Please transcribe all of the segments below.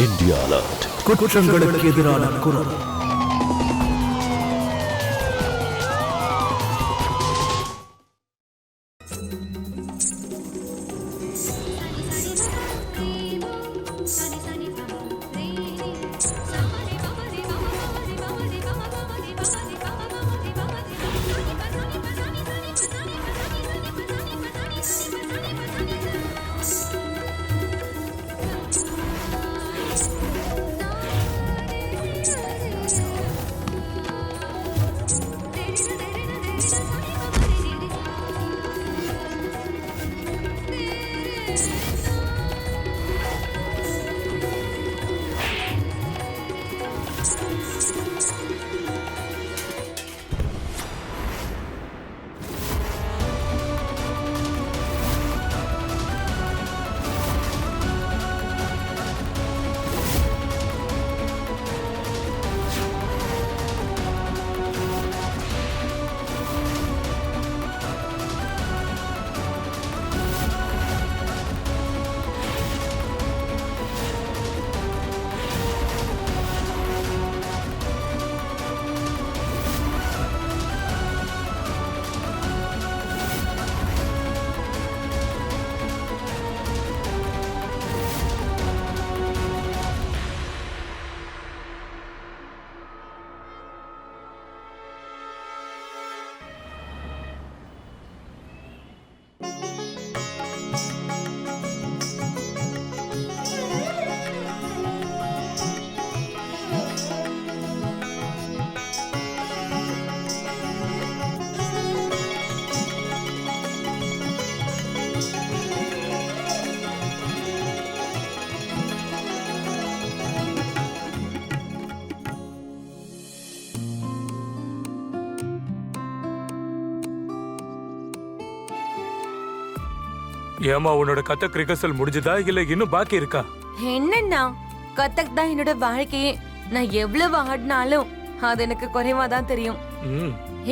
India alert. குற்றங்களுக்கு எதிரான குரல். ஏமா உன்னோட கதக் ரிகர்சல் முடிஞ்சதா இல்ல இன்னும் பாக்கி இருக்கா? என்னன்னா கதக் தான் என்னோட வாழ்க்கையே. நான் எவ்வளவு ஆடினாலும் அது எனக்கு குறைவா தான் தெரியும்.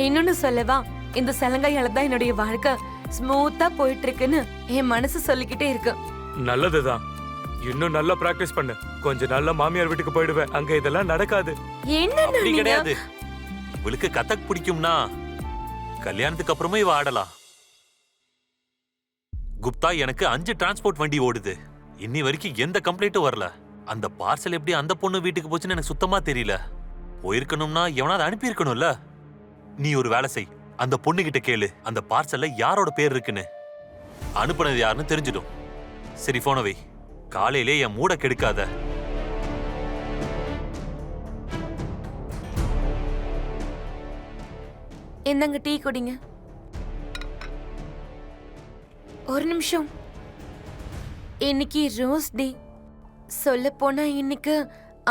இன்னொன்னு சொல்லவா, இந்த சலங்கையால தான் என்னுடைய வாழ்க்கை ஸ்மூத்தா போயிட்டு இருக்குன்னு என் மனசு சொல்லிக்கிட்டே இருக்கு. நல்லதுதான். இன்னும் நல்லா பிராக்டிஸ் பண்ணு. கொஞ்ச நாள்ல மாமியார் வீட்டுக்கு போயிடுவேன். அங்க இதெல்லாம் நடக்காது. என்ன கிடையாது. இவளுக்கு கதக் பிடிக்கும்னா கல்யாணத்துக்கு அப்புறமே இவ ஆடலாம். குப்தா, எனக்கு 5 டிரான்ஸ்போர்ட் வண்டி ஓடுது. இன்னி வரைக்கும் எந்த கம்ப்ளைண்ட்டும் வரல. அந்த பார்சல் எப்படி அந்த பொண்ணு வீட்டுக்கு போச்சுன்னு எனக்கு சுத்தமா தெரியல. போயிருக்கணும்னா எவனாவது அனுப்பி இருக்கணும்ல. நீ ஒரு வேலை செய், அந்த பொண்ணு கிட்ட கேளு அந்த பார்சல்ல யாரோட பேர் இருக்குன்னு. அனுப்புனது யாருன்னு தெரிஞ்சிடும். சரி, போன வை. காலையிலே என் மூட கெடுக்காத. என்னங்க டீ குடிங்க. ஒரு நிமிஷம். இன்னைக்கு ரோஸ் டே. சொல்ல போனா இன்னைக்கு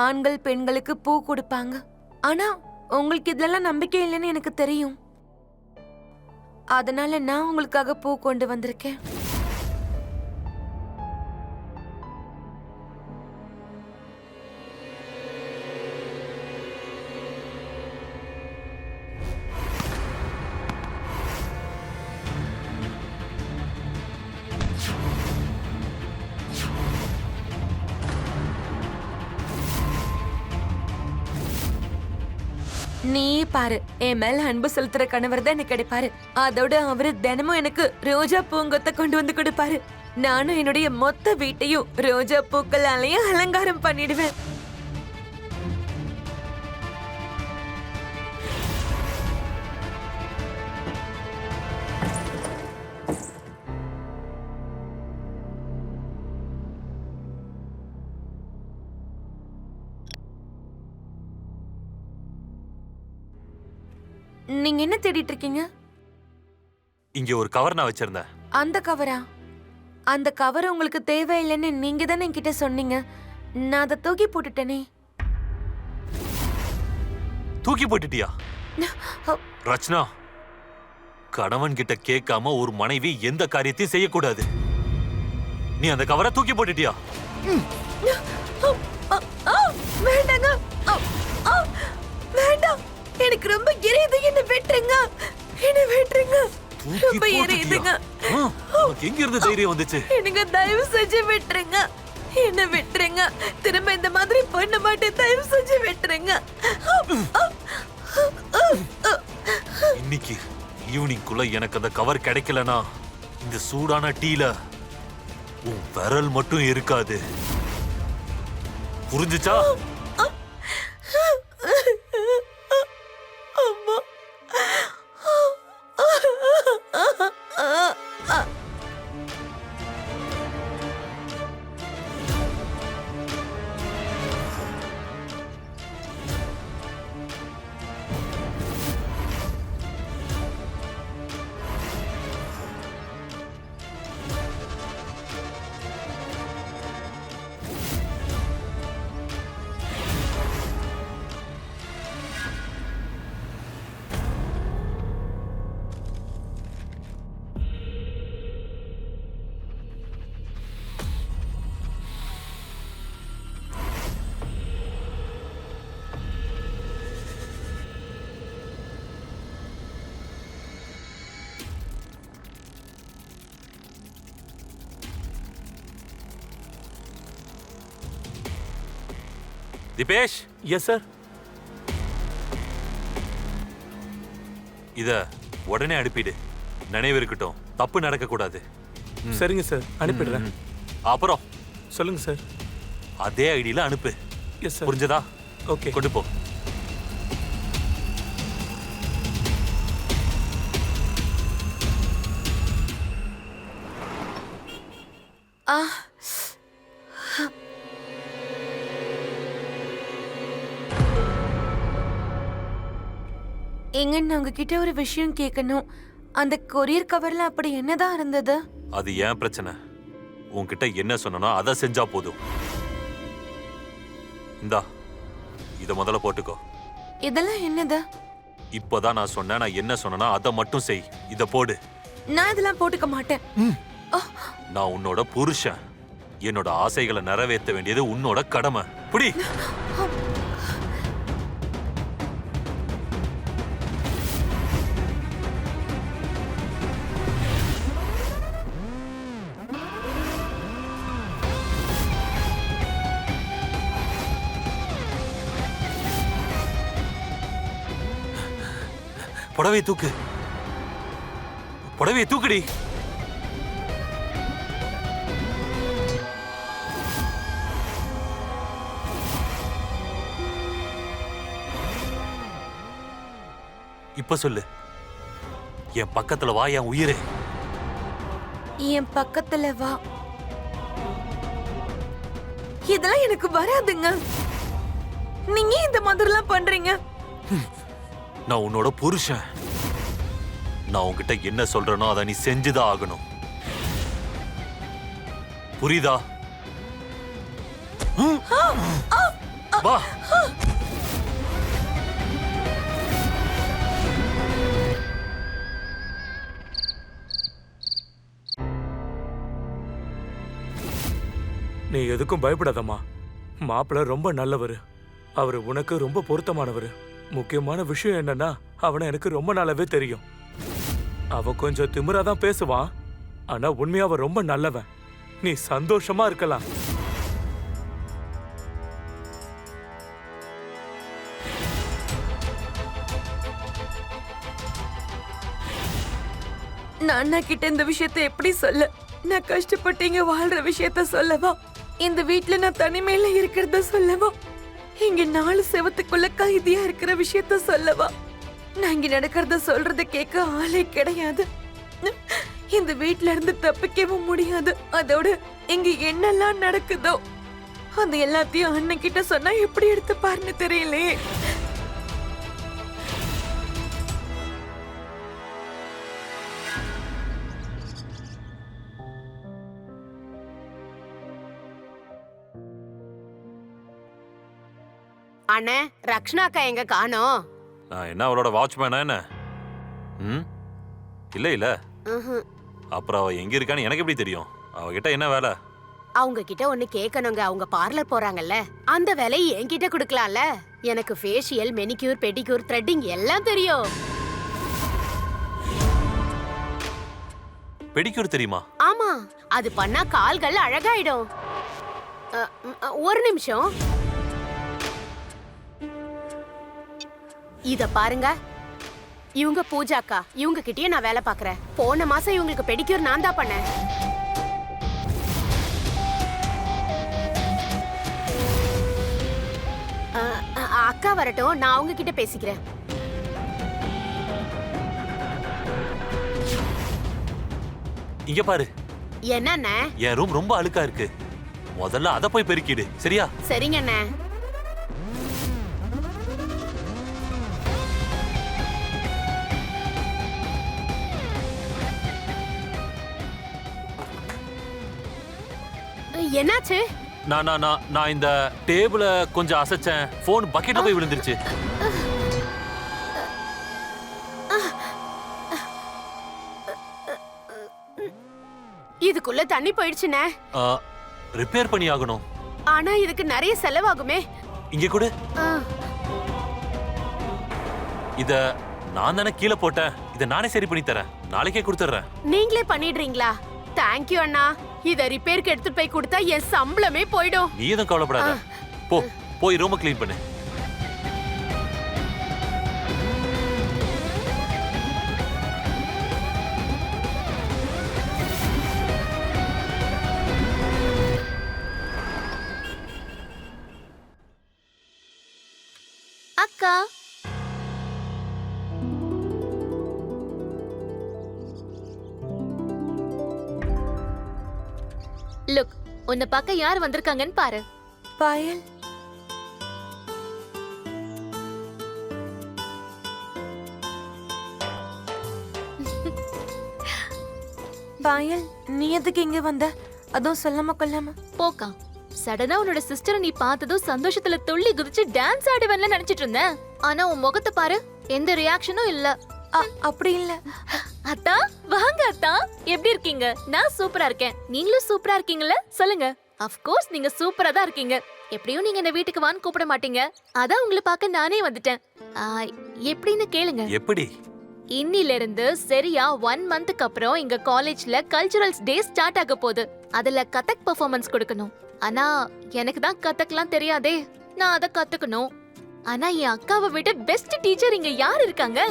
ஆண்கள் பெண்களுக்கு பூ கொடுப்பாங்க. ஆனா உங்களுக்கு இதெல்லாம் நம்பிக்கை இல்லைன்னு எனக்கு தெரியும். அதனால நான் உங்களுக்காக பூ கொண்டு வந்திருக்கேன். நீ பாரு, என் மேல அன்பு செலுத்துற கணவர் தான் எனக்கு கிடைப்பாரு. அதோட அவரு தினமும் எனக்கு ரோஜா பூங்கொத்தை கொண்டு வந்து கொடுப்பாரு. நானும் என்னுடைய மொத்த வீட்டையும் ரோஜா பூக்களாலேயே அலங்காரம் பண்ணிடுவேன். நீங்க என்ன தேடிட்டு இருக்கீங்க? இங்க ஒரு கவர் நான் வச்சிருந்தேன். அந்த கவரா? அந்த கவர் உங்களுக்கு தேவையில்லைன்னு நீங்க தானே என்கிட்ட சொன்னீங்க. நான் அதை தூக்கி போட்டுட்டேனே. தூக்கி போட்டுட்டியா? ரச்சனா, கணவன் கிட்ட கேட்காம ஒரு மனைவி எந்த காரியத்தையும் செய்யக்கூடாது. நீ அந்த கவரை தூக்கி போட்டுட்டியா? வேண்டாங்க, வேண்டாம். எனக்கு ரொம்ப எரியுது. என்ன விட்டுருங்க, என்ன விட்டுருங்க. ரொம்ப எரியுதுங்க. எங்க இருந்து தைரியம் வந்துச்சு? எனக்கு தயவு செஞ்சு விட்டுருங்க. என்ன விட்டுருங்க. திரும்ப இந்த மாதிரி பண்ண மாட்டேன். தயவு செஞ்சு விட்டுருங்க. இன்னைக்கு ஈவினிங்குள்ள எனக்கு அந்த கவர் கிடைக்கலனா இந்த சூடான டீல உன் விரல் மட்டும் இருக்காது. புரிஞ்சுச்சா? அம்மா. Dipesh, yes sir. இத உடனே அனுப்பிடு. நினைவு இருக்கட்டும், தப்பு நடக்க கூடாது. சரிங்க சார், அனுப்பிடுறேன். அப்புறம் சொல்லுங்க சார். அதே ஐடியில அனுப்பு. Yes sir. புரிஞ்சதா? ஓகே. கொண்டு போ. எங்க நான் உங்ககிட்ட ஒரு விஷயம் கேட்கணும். அந்த கொரியர் கவர்ல அப்படி என்னதான் இருந்தது? அது ஏன் பிரச்சனை? உன்கிட்ட என்ன சொன்னனோ அதை செஞ்சா போதும். இந்தா, இத முதல்ல போட்டுக்கோ. இதெல்லாம் என்னது? இப்பதான் நான் சொன்னேன், நான் என்ன சொன்னனோ அதை மட்டும் செய். இத போடு. நான் இதெல்லாம் போட்டுக்க மாட்டேன். நான் உன்னோட புருஷன். என்னோட ஆசைகளை நிறைவேற்ற வேண்டியது உன்னோட கடமை. புடி. புடவை தூக்கு. புடவையை தூக்குடி. இப்ப சொல்லு. என் பக்கத்துல வா, என் உயிரே. என் பக்கத்துல வா. இதெல்லாம் எனக்கு வராதுங்க. நீங்க இந்த மாதிரிலாம் பண்றீங்க. நான் உன்னோட புருஷன். நான் உன்கிட்ட என்ன சொல்றேனோ அதை நீ செஞ்சுதான் ஆகணும். புரியுதா? வா. நீ எதுக்கும் பயப்படாதம்மா. மாப்பிள்ள ரொம்ப நல்லவர். அவரு உனக்கு ரொம்ப பொருத்தமானவர். முக்கியமான விஷயம் என்னன்னா, அவனை எனக்கு ரொம்ப நாளாவே தெரியும். அவன் கொஞ்சம் திமிராதான் பேசுவான். ஆனா உண்மையா அவன் ரொம்ப நல்லவன். நீ சந்தோஷமா இருக்கலாம். நான் அண்ணா கிட்ட இந்த விஷயத்தை எப்படி சொல்ல? நான் கஷ்டப்பட்டு இங்க வாழ்ற விஷயத்த சொல்லவா? இந்த வீட்ல நான் தனிமையில இருக்கிறத சொல்லவா? இங்க 4 செவத்துக்குள்ள கைதியா இருக்கிற விஷயத்த சொல்லவா? நான் இங்க நடக்கிறத சொல்றத கேட்க ஆளே கிடையாது. இந்த வீட்ல இருந்து தப்பிக்கவும் முடியாது. அதோட இங்க என்னெல்லாம் நடக்குதோ அது எல்லாத்தையும் அண்ணன் கிட்ட சொன்னா எப்படி எடுத்துப்பாருன்னு தெரியலையே. அண்ணே, ரக்ஷனா அக்கா எங்க காணோம்? நான் என்ன அவளோட வாட்ச்மேனா என்ன? இல்ல இல்ல. அப்புறம் அவ எங்க இருக்கான்னு எனக்கு எப்படி தெரியும்? அவகிட்ட என்ன வேலை? அவங்க கிட்ட ஒண்ணு கேட்கணுங்க. அவங்க பார்லர் போறாங்கல்ல, அந்த வேலையை என்கிட்ட கொடுக்கலாம்ல. எனக்கு ஃபேஷியல், மெனிக்யூர், பெடிக்யூர், த்ரெட்டிங் எல்லாம் தெரியும். பெடிக்யூர் தெரியுமா? ஆமா, அது பண்ணா கால்கள் அழகாயிடும். ஒரு நிமிஷம். இத பாருங்க, இவங்க பூஜாக்கா. இவங்க கிட்டயே நான் வேலை பாக்குறேன். போன மாசம் இவங்களுக்கு பெடிக்யூர் நான் தான் பண்ணேன். அக்கா வரட்டும், நான் அவங்க கிட்ட பேசிக்கிறேன். இங்க பாரு, என்னண்ணே? என் ரூம் ரொம்ப அழுக்கா இருக்கு. முதல்ல அத போய் பெருக்கிடு, சரியா? சரிங்க அண்ணே. என்னாச்சு? நான் இந்த டேபிள கொஞ்சம் அசைச்சேன். போன் பக்கெட்ல போய் விழுந்துருச்சு. இதுக்குள்ள தண்ணி போயிடுச்சுண்ணே. ரிப்பேர் பண்ணி ஆகணும். ஆனா இதுக்கு நிறைய செலவாகுமே. இங்க கூட ஆ, இத நான் தானே கீழே போட்டேன். இத நானே சரி பண்ணி தரேன். நாளைக்கே கொடுத்துறேன். நீங்களே பண்ணிடுறீங்களா? தேங்க்யூ அண்ணா. இத ரிப்பேருக்கு எடுத்துட்டு போய் கொடுத்தா என் சம்பளமே போயிடும். நீ எதுவும் கவலைப்படாத. போய் ரூமை க்ளீன் பண்ணு. அக்கா, லுக், உன்னை பார்க்க யார் வந்திருக்காங்கன்னு பாரு. பாயல், பாயல், நீ எதுக்கு இங்க வந்த? அதுவும் சொல்லாம கொல்லாம. போக்கா, சடனா உன்னோட சிஸ்டரை நீ பார்த்ததும் சந்தோஷத்துல துள்ளி குதிச்சு டான்ஸ் ஆடுவேன்ல நினைச்சிட்டு இருந்தேன். ஆனா உன் முகத்தை பாரு, எந்த ரியாக்ஷனும் இல்ல. அப்படி இல்ல. அத்தா, வாங்க அத்தா. எப்படி இருக்கீங்க? நான் சூப்பரா இருக்கேன். நீங்களும் சூப்பரா இருக்கீங்கல்ல? சொல்லுங்க. ஆஃப் கோர்ஸ் நீங்க சூப்பரா தான் இருக்கீங்க. எப்படியும் நீங்க இந்த வீட்டுக்கு வான்னு கூப்பிட மாட்டீங்க. அதான் உங்களை பார்க்க நானே வந்துட்டேன். எப்படின்னு கேளுங்க. எப்படி? இன்னில இருந்து சரியா 1 மந்த்க்கு அப்புறம் எங்க காலேஜ்ல கல்ச்சுரல்ஸ் டே ஸ்டார்ட் ஆக போகுது. அதுல கதக் பெர்ஃபார்மன்ஸ் கொடுக்கணும். ஆனா எனக்கு தான் கதக்லாம் தெரியாதே. நான் அத கத்துக்கணும். ஆனா என் அக்காவை விட பெஸ்ட் டீச்சர் இங்க யார் இருக்காங்க?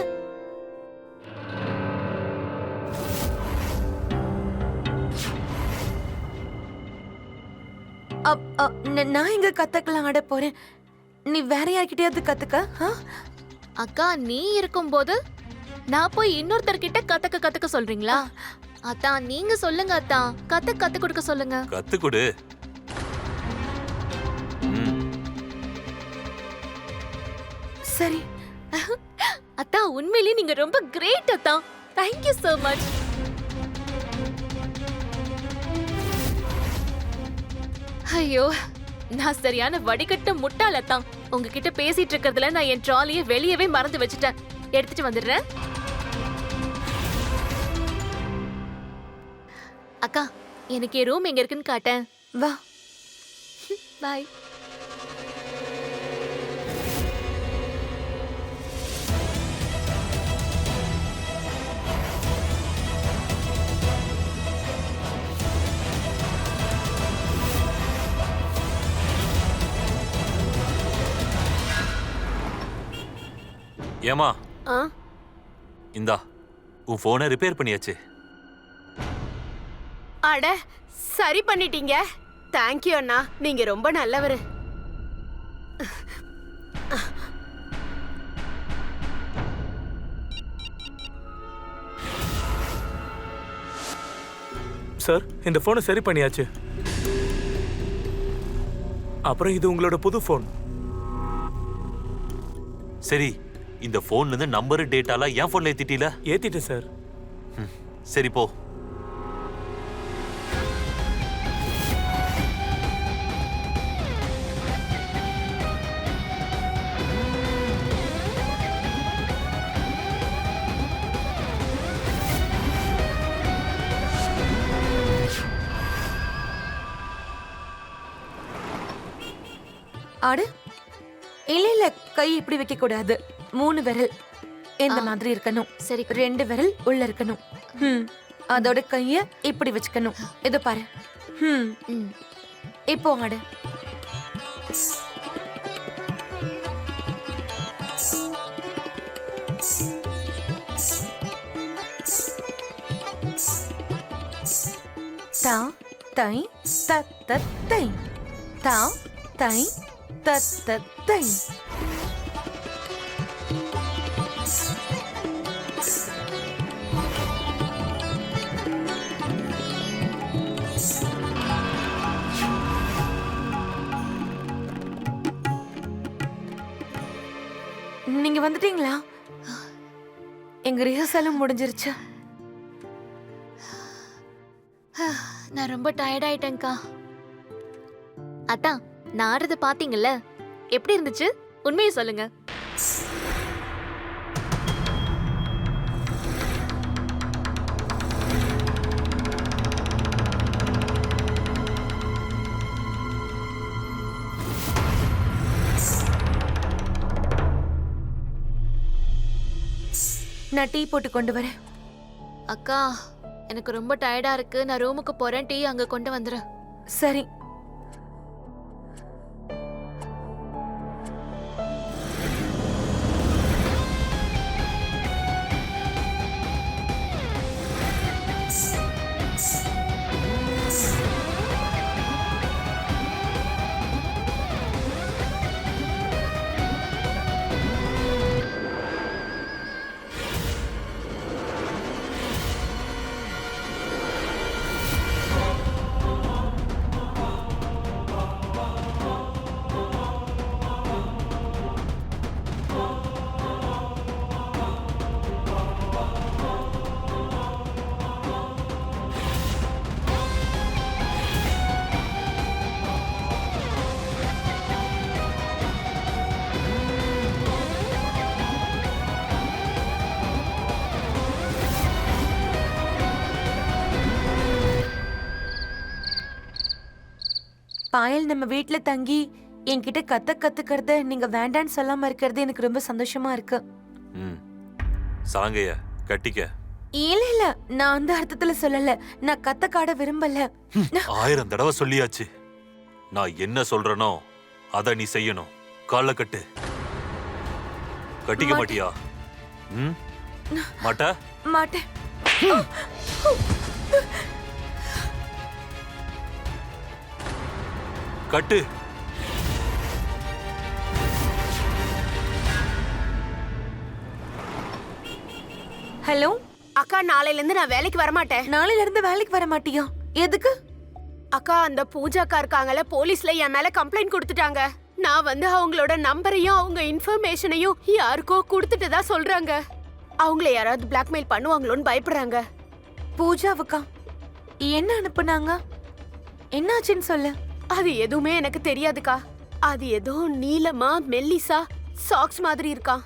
நான் இங்க கத்துக்கலாம் ஆட போறேன். நீ வேற யார்கிட்டயாவது கத்துக்க. அக்கா, நீ இருக்கும்போது நான் போய் இன்னொருத்தர்கிட்ட கத்துக்க சொல்றீங்களா? அத்தா, நீங்க சொல்லுங்க அத்தா. கத்து கொடுக்க சொல்லுங்க. கத்து கொடு. சரி. அத்தா, உண்மையிலேயே நீங்க ரொம்ப கிரேட் அத்தா. Thank you so much. ஐயோ, நான் சரியான வடிகட்ட முட்டாள் அத்தா. உங்ககிட்ட பேசிட்டு இருக்கிறதுல நான் என் ட்ராலியை வெளியவே மறந்து வச்சுட்டேன். எடுத்துட்டு வந்துடுறேன். அக்கா, எனக்கு என் ரூம் எங்க இருக்குன்னு காட்டேன். வா. பாய். ஏமா, ஆ, இந்தா உன் போனை ரிப்பேர் பண்ணியாச்சு. அட, சரி பண்ணிட்டீங்க. தேங்க்யூ அண்ணா. நீங்க ரொம்ப நல்லவரு. சார், இந்த போனை சரி பண்ணியாச்சு. அப்புறம் இது உங்களோட புது போன். சரி, இந்த போன்ல இருந்து நம்பர் டேட்டாலாம் என் போன்ல ஏத்திட்டீல? ஏத்திட்டேன் சார். சரி, போ. ஆடு. இல்ல இல்ல, கை இப்படி வைக்க கூடாது. 3 விரல் இந்த மாதிரி இருக்கணும். சரி. 2 விரல் உள்ள இருக்கணும். அதோட கைய இப்படி வச்சுக்கணும். இத பாரு. ம். இப்போ ஆடு. தா தை தத்த தை தா தை தத்த தை. நீங்க வந்துட்டீங்களா? எங்க ரிஹர்சலும் முடிஞ்சிருச்சு. நான் ரொம்ப டயர்ட் ஆயிட்டேன்க்கா. அத்தா, நான் ஆடுறத பாத்தீங்கல்ல, எப்படி இருந்துச்சு? உண்மையை சொல்லுங்க. நான் டீ போட்டு கொண்டு வரேன். அக்கா, எனக்கு ரொம்ப டயர்டா இருக்கு. நான் ரூமுக்கு போறேன். டீ அங்க கொண்டு வந்துரு. சரி. பாயல் நம்ம வீட்ல தங்கி என்கிட்ட கத்துக்கிறத நீங்க வேண்டான்னு சொல்லாம இருக்கிறது எனக்கு ரொம்ப சந்தோஷமா இருக்கு. சாங்கைய கட்டிக்க. இல்ல இல்ல, நான் அந்த அர்த்தத்துல சொல்லல. நான் கத்தக்காட விரும்பல. 1000 தடவை சொல்லியாச்சு. நான் என்ன சொல்றேனோ அத நீ செய்யணும். கால்ல கட்டு. கட்டிக்க மாட்டியா? மாட்டா? மாட்டேன். கட்டு. ஹலோ அக்கா, நாளையில இருந்து நான் வேலைக்கு வர மாட்டேன். நாளையில இருந்து வேலைக்கு வர மாட்டியா? எதுக்கு? அக்கா, அந்த பூஜாக்கா இருக்காங்கல்ல, போலீஸ்ல என் மேல கம்ப்ளைண்ட் கொடுத்துட்டாங்க. நான் வந்து அவங்களோட நம்பரையும் அவங்க இன்ஃபர்மேஷனையும் யாருக்கோ கொடுத்துட்டதா சொல்றாங்க. அவங்கள யாராவது பிளாக்மெயில் பண்ணுவாங்களோன்னு பயப்படுறாங்க. பூஜாவுக்கா? என்ன அனுப்புனாங்க? என்னாச்சுன்னு சொல்லு. அது எதுவுமே எனக்கு தெரியாதுக்கா. அது ஏதோ நீலமா மெல்லிசா சாக்ஸ் மாதிரி இருக்கா.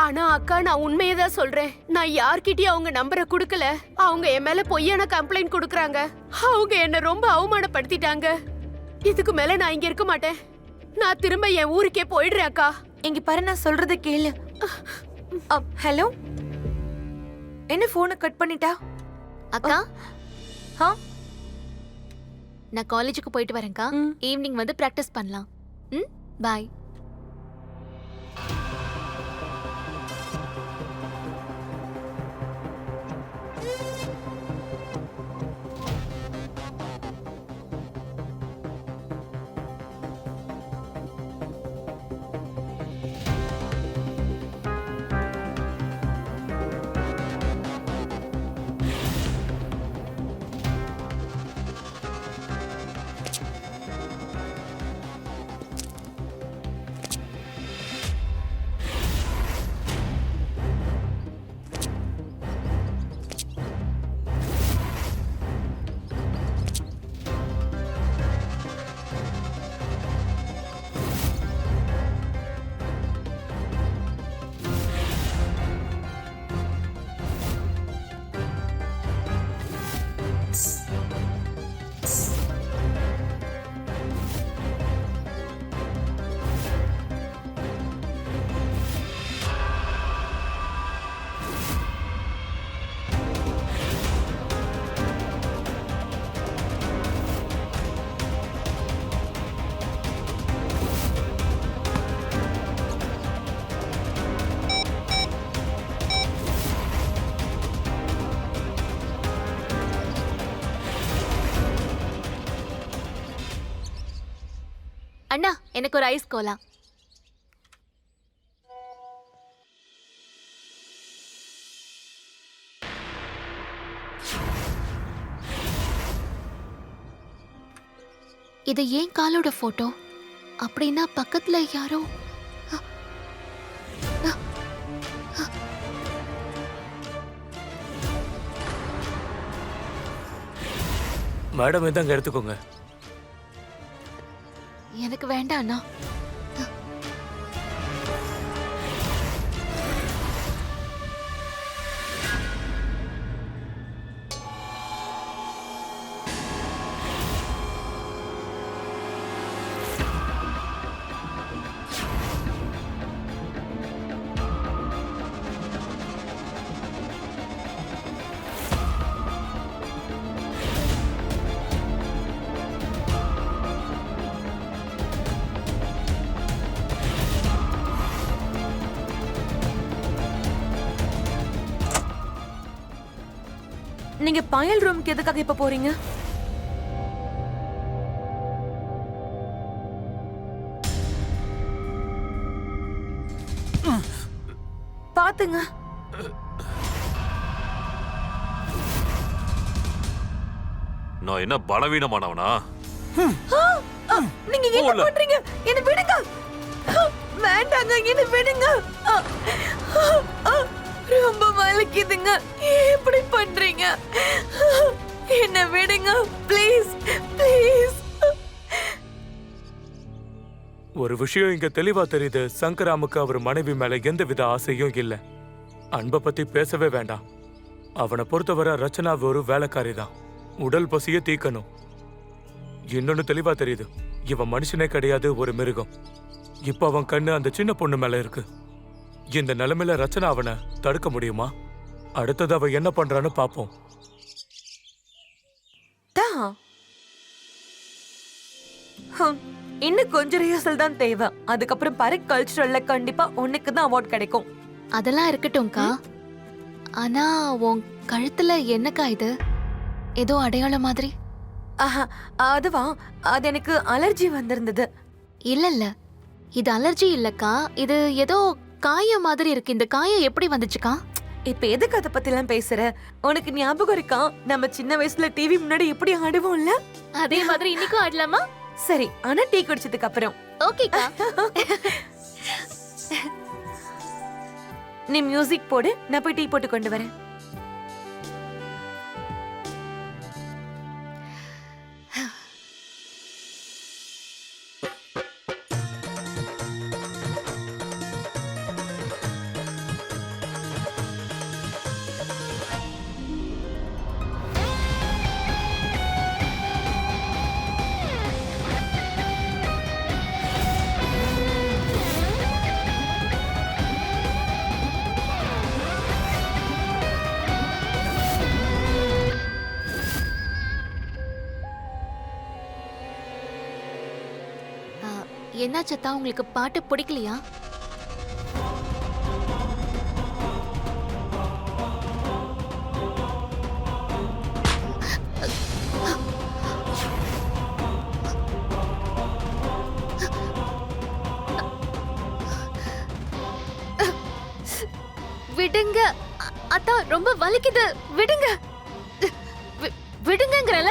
ஆனா அக்கா, நான் உண்மையை தான் சொல்றேன். நான் யார்கிட்டயும் அவங்க நம்பரை கொடுக்கல. அவங்க என் மேல பொய்யான கம்ப்ளைண்ட் கொடுக்கறாங்க. அவங்க என்ன ரொம்ப அவமானப்படுத்திட்டாங்க. இதுக்கு மேல நான் இங்க இருக்க மாட்டேன். நான் திரும்ப என் ஊருக்கே போயிடுறேன் அக்கா. இங்க பாரு, நான் சொல்றத கேளு. ஹலோ, என்ன போனை கட் பண்ணிட்டா? அக்கா, ஆ? நான் காலேஜுக்கு போயிட்டு வரேன்க்கா. ஈவினிங் வந்து பிராக்டிஸ் பண்ணலாம். பாய். அண்ணா எனக்கு ஒரு ஐஸ் கோலா. இது ஏன் காலோட போட்டோ? அப்படின்னா பக்கத்துல யாரோ. மேடம் இதாங்க எடுத்துக்கோங்க. எனக்கு வேண்டாம் அண்ணா. நீங்க பாயல் ரூமுக்கு எதுக்காக இப்ப போறீங்க? பாத்துங்க. நான் என்ன பலவீனமானவனா? நீங்க என்ன பண்றீங்க? என்ன விடுங்க. வேண்டாங்க, என்ன விடுங்க. ரொம்ப வலிக்குதுங்க. எப்படி பண்றீங்க? என்ன விடுங்க ப்ளீஸ் ப்ளீஸ். ஒரு விஷயம் இங்க தெளிவா தெரியுது. சங்கராமுக்கு அவர் மனைவி மேல எந்தவித ஆசையும் இல்ல. அன்பை பத்தி பேசவே வேண்டாம். அவனை பொறுத்தவரை ரச்சனா ஒரு வேலைக்காரி தான். உடல் பசிய தீக்கணும். இன்னொன்னு தெளிவா தெரியுது, இவன் மனுஷனே கிடையாது, ஒரு மிருகம். இப்ப அவன் கண்ணு அந்த சின்ன பொண்ணு மேல இருக்கு. இந்த நிலைமையில ரச்சனா அவனை தடுக்க முடியுமா? அடுத்தது அவ என்ன பண்றான்னு பாப்போம். இன்னும் கொஞ்சம் ரிஹர்சல் தான் தேவை. அதுக்கப்புறம் பாரு, கல்ச்சுரல்ல கண்டிப்பா உனக்கு தான் அவார்ட் கிடைக்கும். அதெல்லாம் இருக்கட்டும்க்கா. ஆனா உன் கழுத்துல என்னக்கா இது? ஏதோ அடையாளம் மாதிரி. அதுவா, அது எனக்கு அலர்ஜி வந்திருந்தது. இல்ல இல்ல, இது அலர்ஜி இல்லக்கா. இது ஏதோ காயம் மாதிரி இருக்கு. இந்த காயம் எப்படி வந்துச்சுக்கா? இப்ப எதுக்கு அத பத்தி எல்லாம் பேசுற? உனக்கு ஞாபகம் இருக்கா நம்ம சின்ன வயசுல டிவி முன்னாடி எப்படி ஆடுவோம்ல? அதே மாதிரி இன்னைக்கும் ஆடலாமா? சரி, ஆனா டீ குடிச்சதுக்கு அப்புறம். ஓகேக்கா. நீ மியூசிக் போடு, நான் போய் டீ போட்டு கொண்டு வரேன். என்னாச்சத்தா, உங்களுக்கு பாட்டு பிடிக்கலையா? விடுங்க அத்தா, ரொம்ப வலிக்குது. விடுங்க விடுங்கங்கறல.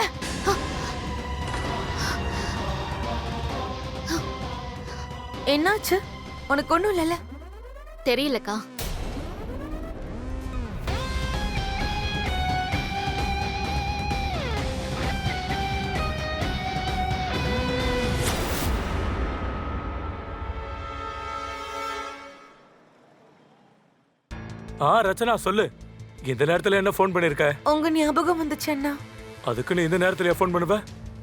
என்னாச்சு? உனக்கு ஒண்ணும் இல்லல? தெரியலக்கா. ரச்சனா சொல்லு, இந்த நேரத்துல என்ன ஃபோன் பண்ணிருக்க? உங்க ஞாபகம் வந்துச்சு அண்ணா. அதுக்கு நீ இந்த நேரத்துல ஃபோன் பண்ணுவ?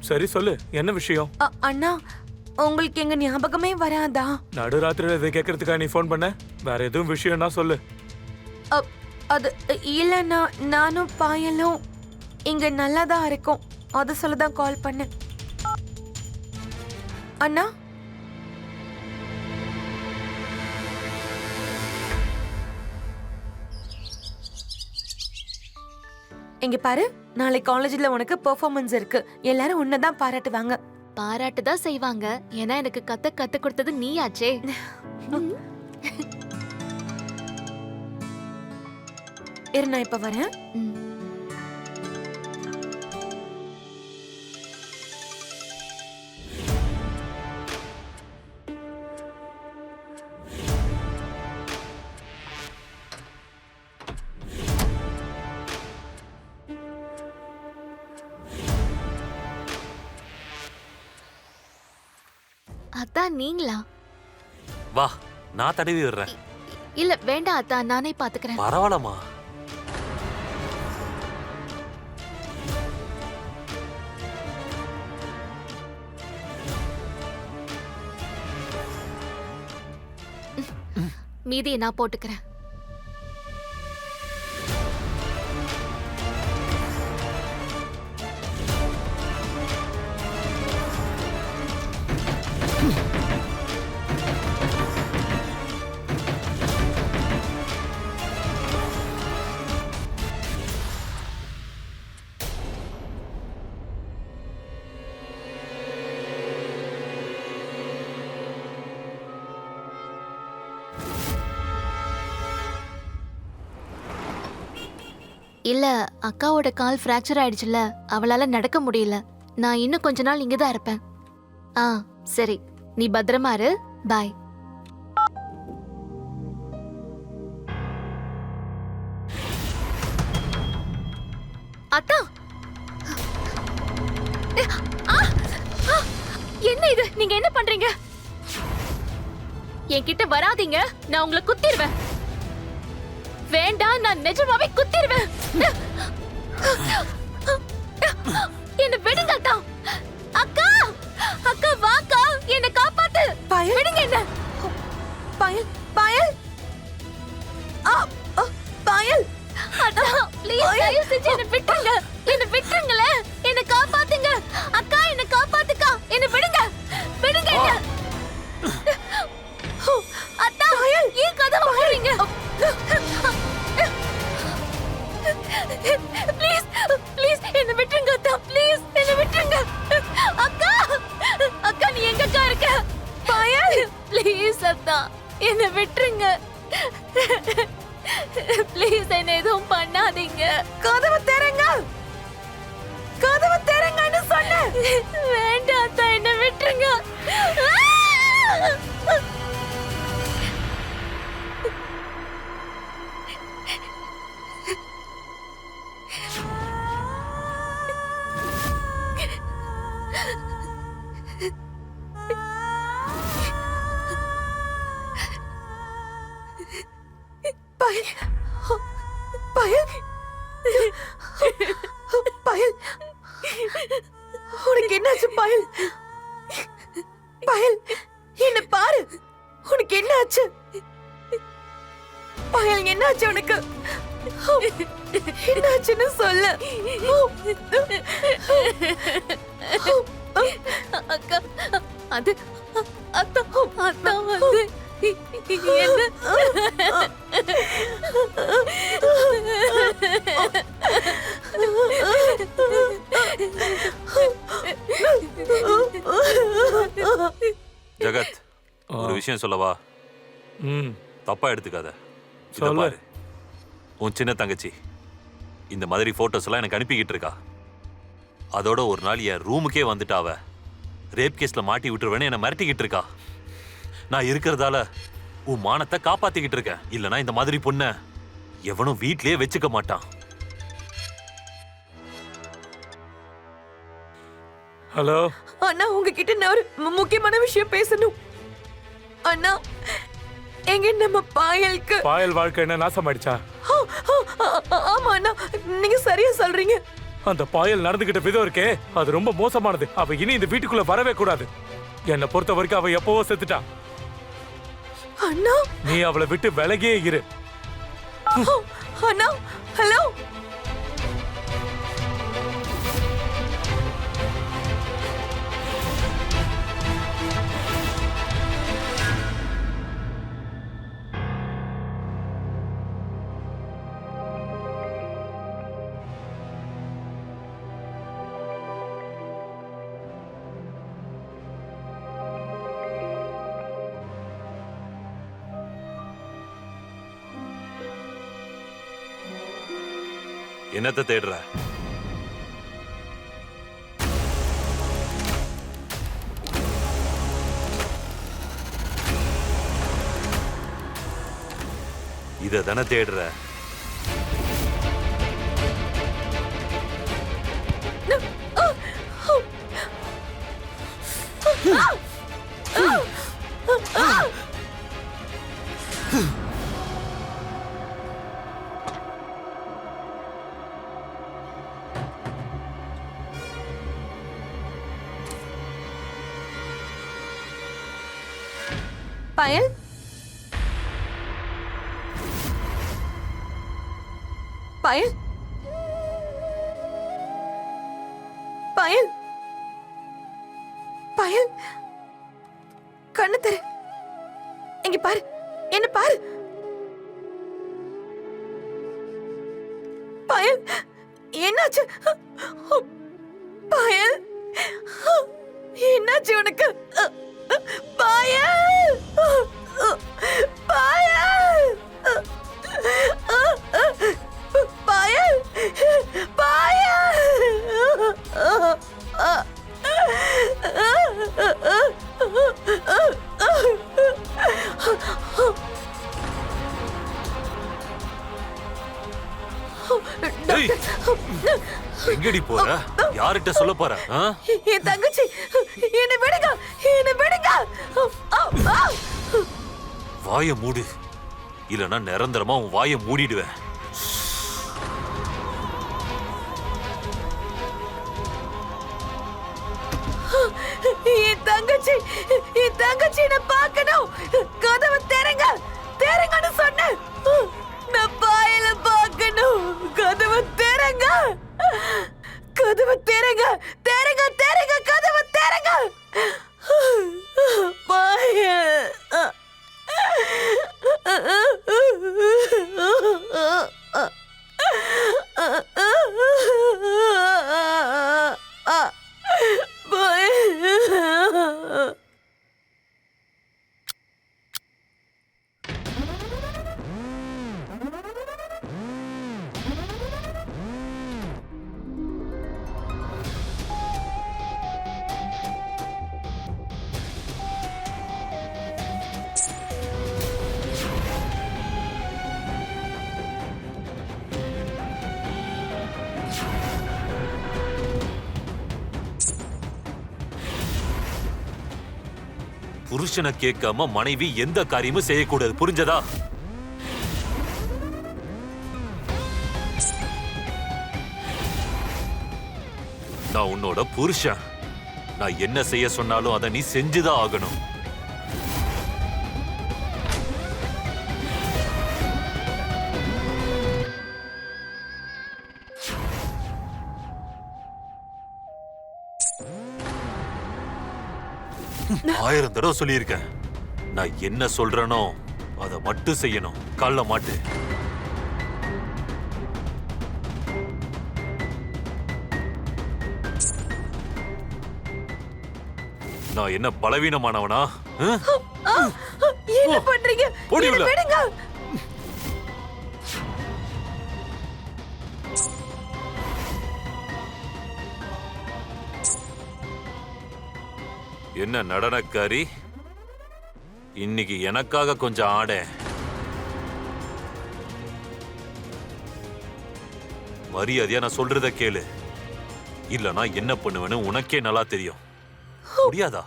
சரி சொல்லு, என்ன விஷயம்? அண்ணா, உங்களுக்கு எங்க ஞாபகமே வராதா? நடுராத்திரில இதை கேட்கறதுக்கா நீ ஃபோன் பண்ண? வேற எதுவும் விஷயம்னா சொல்லு. அது இல்லண்ணா, நானும் பாயலும் இங்க நல்லாதான் இருக்கோம். அத சொல்லதான் கால் பண்ணேன். அண்ணா, இங்க பாரு, நாளை காலேஜ்ல உனக்கு பெர்ஃபார்மன்ஸ் இருக்கு. எல்லாரும் உன்னதான் பாராட்டுவாங்க. பாராட்டு தான் செய்வாங்க. ஏன்னா எனக்கு கத்து கொடுத்தது நீயாச்சே. இரு, நான் இப்ப வரேன். ம். அதான் நீங்களா? வா, நான் தடவி விடுறேன். இல்ல வேண்டாம் அத்தா, நானே பாத்துக்கிறேன். பரவாயில்லம்மா. மீதியை நான் போட்டுக்கிறேன். இல்ல, அக்காவோட கால் ஃப்ராக்சர் ஆயிடுச்சுல, அவளால நடக்க முடியல. நான் இன்னும் கொஞ்ச நாள் இங்க தான் இருப்பேன். ஆ சரி, நீ பத்திரமா இரு. பாய். அத்தா, என்ன இது? நீங்க என்ன பண்றீங்க? என்கிட்ட வராதீங்க, நான் உங்களை குத்திடுவேன். வேண்டாம், நான் நிஜமாவே குத்திடுவேன். என்ன விடுங்க அத்தா. அக்கா, அக்கா வாக்கா, என்ன காப்பாத்து. பாயல், விடுங்க என்ன. பாயல், பாயல், பாயல். அத்தா ப்ளீஸ் தயவு செஞ்சு என்ன விட்டுருங்க. என்ன விட்டுருங்களே, என்ன காப்பாத்துங்க. அக்கா என்ன காப்பாத்துக்கா, என்ன விடுங்க. விடுங்க என்ன. அத்தா ஏன் கதவை மூடுறீங்க? ப்ளீஸ் ப்ளீஸ் என்ன விட்டுருங்க அத்தா. ப்ளீஸ் என்ன விட்டுருங்க. அக்கா, அக்கா நீ எங்கக்கா இருக்க? பாயல் ப்ளீஸ் அத்தா என்ன விட்டுருங்க. ப்ளீஸ் என்ன எதுவும் பண்ணாதீங்க. கதவை திறங்க, கதவை திறங்கன்னு சொன்னேன். வேண்டாம் அத்தா, என்ன விட்டுருங்க. பாயல், பாயல், பாயல், உனக்கு என்னாச்சு பாயல்? பாயல், என்ன பாரு, உனக்கு என்னாச்சு? பாயல், என்னாச்சு உனக்கு? என்னாச்சுன்னு சொல்லு. அக்கா, அது அத்தா அத்தா வந்து என்ன ஜகத், ஒரு விஷயம் சொல்லவா? ம், தப்பா எடுத்துக்காத. இத சொல்லு. பாரு, உன் சின்ன தங்கச்சி இந்த மாதிரி போட்டோஸ் எல்லாம் எனக்கு அனுப்பிக்கிட்டு இருக்கா. அதோட ஒரு நாள் என் ரூமுக்கே வந்துட்டா. அவ ரேப் கேஸ்ல மாட்டி விட்டுருவேன்னு என்ன மிரட்டிக்கிட்டு இருக்கா. நான் இருக்கிறதால உன் மானத்தை காப்பாத்திக்கிட்டு இருக்கேன். இல்லனா இந்த மாதிரி பொண்ண எவனும் வீட்லயே வச்சுக்க மாட்டான். ஹலோ அண்ணா, உங்ககிட்ட நான் ஒரு முக்கியமான விஷயம் பேசணும். அண்ணா, எங்க நம்ம பாயலுக்கு பாயல் வாழ்க்கை என்ன நாசமாயிடுச்சா? ஆமா அண்ணா, நீங்க சரியா சொல்றீங்க. அந்த பாயல் நடந்துகிட்ட விதம் இருக்கே, அது ரொம்ப மோசமானது. அவ இனி இந்த வீட்டுக்குள்ள வரவே கூடாது. என்னை பொறுத்த வரைக்கும் அவ எப்பவோ செத்துட்டா. அண்ணா, நீ அவளை விட்டு விலகியே இரு. அண்ணா, ஹலோ. என்னத்த தேடுற? இத தானே தேடுற? பயல், பயல், பயல், பயல், கண்ணு தர. இங்க பாரு, என்ன பாரு. பயல், என்னாச்சு? பயல், என்னாச்சு உனக்கு? பயல், பயல், பயல், ஏய், எங்கடி போற? யார்கிட்ட சொல்ல போற? ஆ? என் தங்கச்சி, என்ன விடுங்க, என்ன விடுங்க. வாயை மூடு, இல்லனா நிரந்தரமா உன் வாயை மூடிடுவேன். என் தங்கச்சி, என் தங்கச்சி நான் பார்க்கணும். கதவை திறங்க, திறங்கன்னு சொன்னேன். நான் பாயில பார்க்கணும். கதவை திறங்க, கதவை திறங்க, திறங்க, திறங்க, கதவை திறங்க. பாய புருஷனை கேட்காம மனைவி எந்த காரியமும் செய்யக்கூடாது, புரிஞ்சதா? நான் உன்னோட புருஷன். நான் என்ன செய்ய சொன்னாலும் அதை நீ செஞ்சுதான் ஆகணும். ஆயிரம் தடவை சொல்லியிருக்கேன். நான் என்ன சொல்றேனோ அதை மட்டும் செய்யணும். கள்ள மாட்டு. நான் என்ன பலவீனமானவனா? என்ன பண்றீங்க? என்ன விடுங்க. என்ன நடனக்காரி, இன்னைக்கு எனக்காக கொஞ்சம் ஆட. மரியாதையா நான் சொல்றத கேளு, இல்லனா என்ன பண்ணுவேன்னு உனக்கே நல்லா தெரியும். முடியாதா?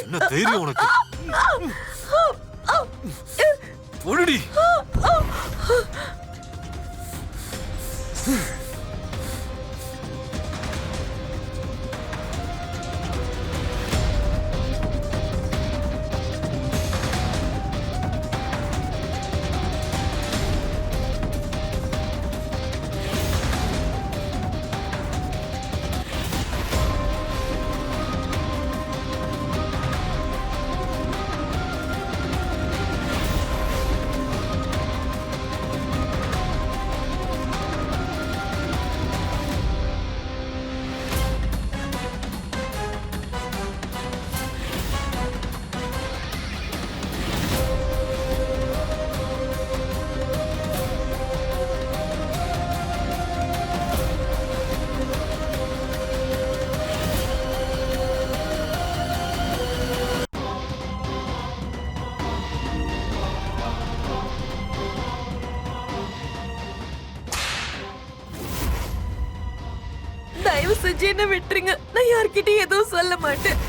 என்ன தெரியும் உனக்கு? பொருடி. செஞ்சு என்ன விட்டுருங்க. நான் யார்கிட்டயும் எதுவும் சொல்ல மாட்டேன்.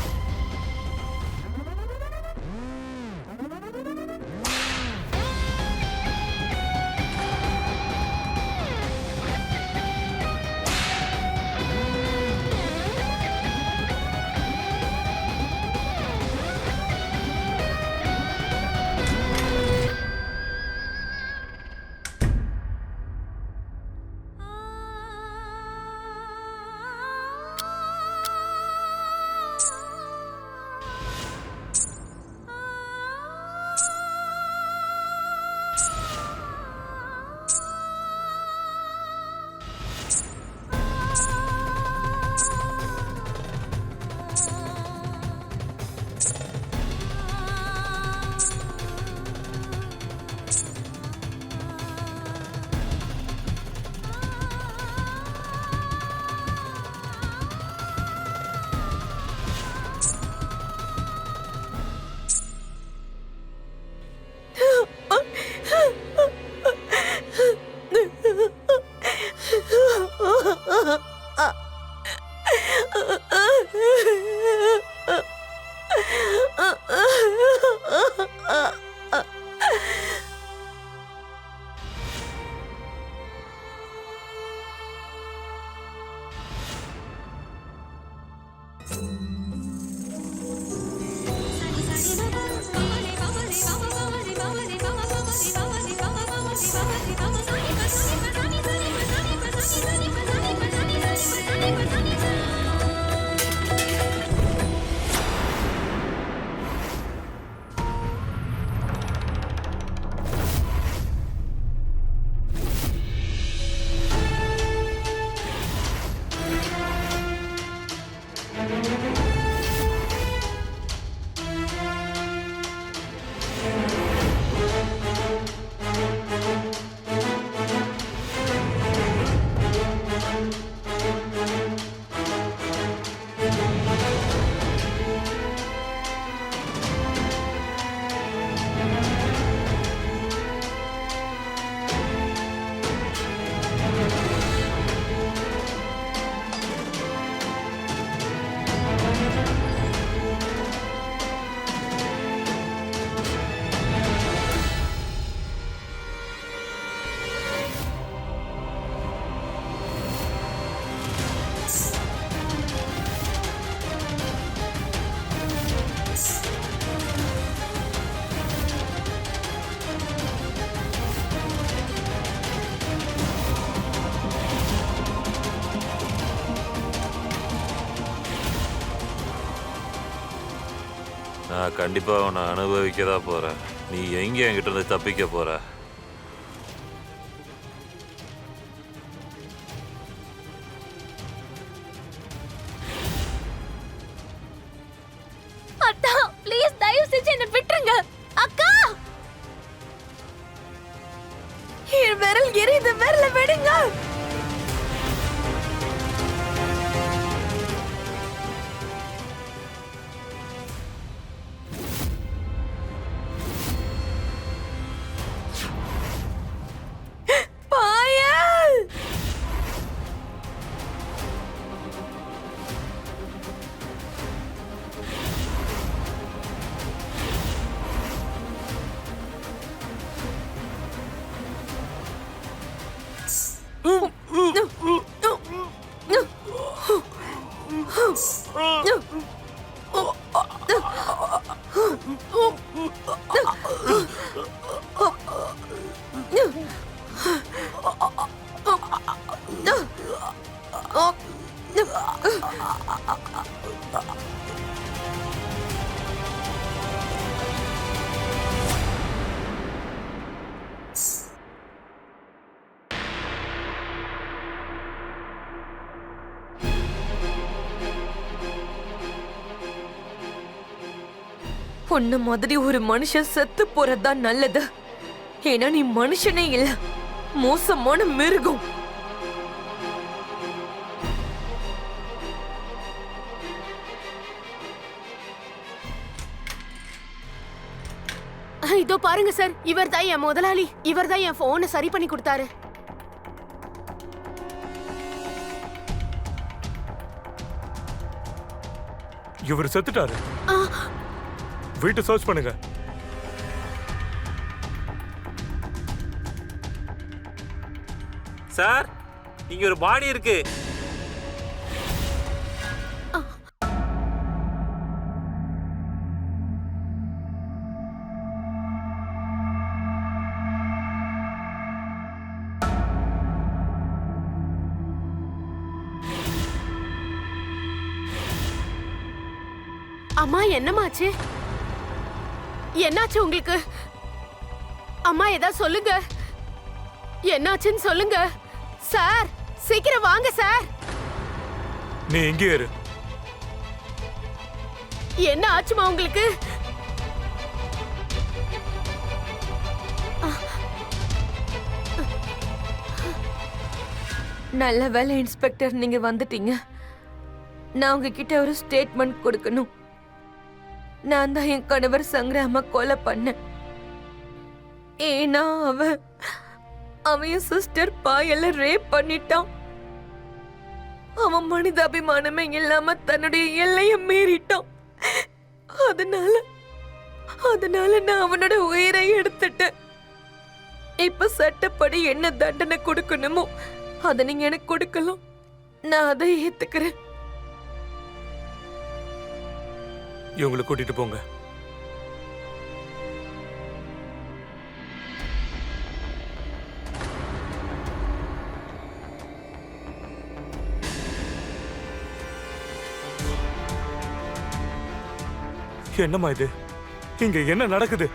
நான் கண்டிப்பா உன்னை அனுபவிக்க தான் போறேன். நீ எங்க என்கிட்ட இருந்து தப்பிக்க போற? அத்தா ப்ளீஸ் தயவு செஞ்சு என்ன விட்டுருங்க. அக்கா என் விரல் எரியுது, விரல விடுங்க. பாயல் உன்ன மாதிரி ஒரு மனுஷன் செத்து போறதுதான் நல்லது. ஏன்னா நீ மனுஷனே இல்ல, மோசமான மிருகம். இதோ பாருங்க சார், இவர் தான் என் முதலாளி. இவர் தான் என் போனை சரி பண்ணி கொடுத்தாரு. இவர் செத்துட்டாரு. வீட்டை சர்ச் பண்ணுங்க. சார், இங்க ஒரு பாடி இருக்கு. அம்மா என்னமாச்சு? என்னாச்சு உங்களுக்கு? அம்மா ஏதாவது சொல்லுங்க. என்னாச்சுன்னு சொல்லுங்க சார். சீக்கிரம் வாங்க சார். நீ இங்கே இரு. என்ன ஆச்சுமா உங்களுக்கு? நல்ல வேலை இன்ஸ்பெக்டர், நீங்க வந்துட்டீங்க. நான் உங்ககிட்ட ஒரு ஸ்டேட்மெண்ட் கொடுக்கணும். நான் தான் என் கணவர் சங்கராம கொலை பண்ணேன். ஏன்னா அவன் என் சிஸ்டர் பாயல ரேப் பண்ணிட்டான். அவன் மனிதாபிமானமே இல்லாம தன்னுடைய எல்லைய மீறிட்டான். அதனால நான் அவனோட உயிரை எடுத்துட்டேன். இப்ப சட்டப்படி என்ன தண்டனை கொடுக்கணுமோ அதை நீங்க எனக்கு கொடுக்கலாம். நான் அதை ஏத்துக்கிறேன். இவங்களை கூட்டிட்டு போங்க. என்னம்மா இது? இங்க என்ன நடக்குது?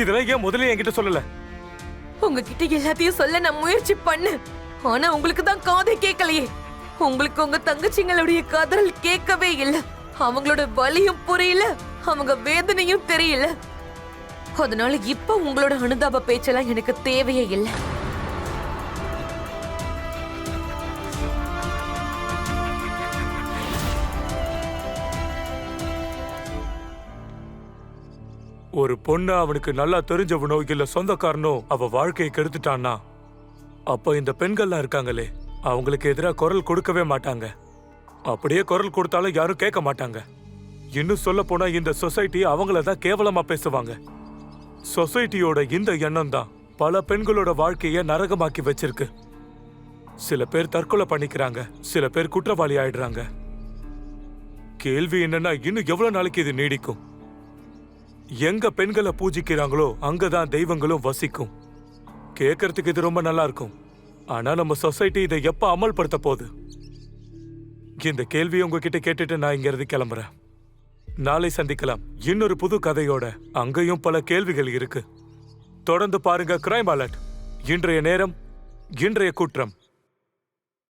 இதெல்லாம் ஏன் முதல்ல என்கிட்ட சொல்லல? உங்ககிட்ட எல்லாத்தையும் சொல்ல நான் முயற்சி பண்ணேன். ஆனா உங்களுக்கு தான் காதை கேட்கலையே. உங்களுக்கு உங்க தங்கச்சிங்களுடைய காதல் கேட்கவே இல்லை. அவங்களோட வலியும் புரியல, அவங்க வேதனையும் தெரியல. அதனால இப்ப உங்களோட அனுதாப பேச்செல்லாம் எனக்கு தேவையே இல்லை. ஒரு பொண்ணு அவனுக்கு நல்லா தெரிஞ்சவனோ இல்ல சொந்தக்காரனோ அவ வாழ்க்கையை கெடுத்துட்டான்னா, அப்ப இந்த பெண்கள்லாம் இருக்காங்களே, அவங்களுக்கு எதிராக குரல் கொடுக்கவே மாட்டாங்க. அப்படியே குரல் கொடுத்தாலும் யாரும் கேட்க மாட்டாங்க. இன்னும் சொல்ல போனா இந்த சொசைட்டி அவங்கள தான் கேவலமா பேசுவாங்க. சொசைட்டியோட இந்த எண்ணம் தான் பல பெண்களோட வாழ்க்கைய நரகமாக்கி வச்சிருக்கு. சில பேர் தற்கொலை பண்ணிக்கிறாங்க, சில பேர் குற்றவாளி ஆயிடுறாங்க. கேள்வி என்னன்னா, இன்னும் எவ்வளவு நாளைக்கு இது நீடிக்கும்? எங்க பெண்களை பூஜிக்கிறாங்களோ அங்கதான் தெய்வங்களும் வசிக்கும். கேட்கறதுக்கு இது ரொம்ப நல்லா இருக்கும். ஆனா நம்ம சொசைட்டி இதை எப்ப அமல்படுத்த போகுது? இந்த கேள்வியை உங்ககிட்ட கேட்டுட்டு நான் இங்க இருந்து கிளம்புறேன். நாளை சந்திக்கலாம் இன்னொரு புது கதையோட. அங்கேயும் பல கேள்விகள் இருக்கு. தொடர்ந்து பாருங்க கிரைம் அலர்ட். இன்றைய நேரம், இன்றைய குற்றம்.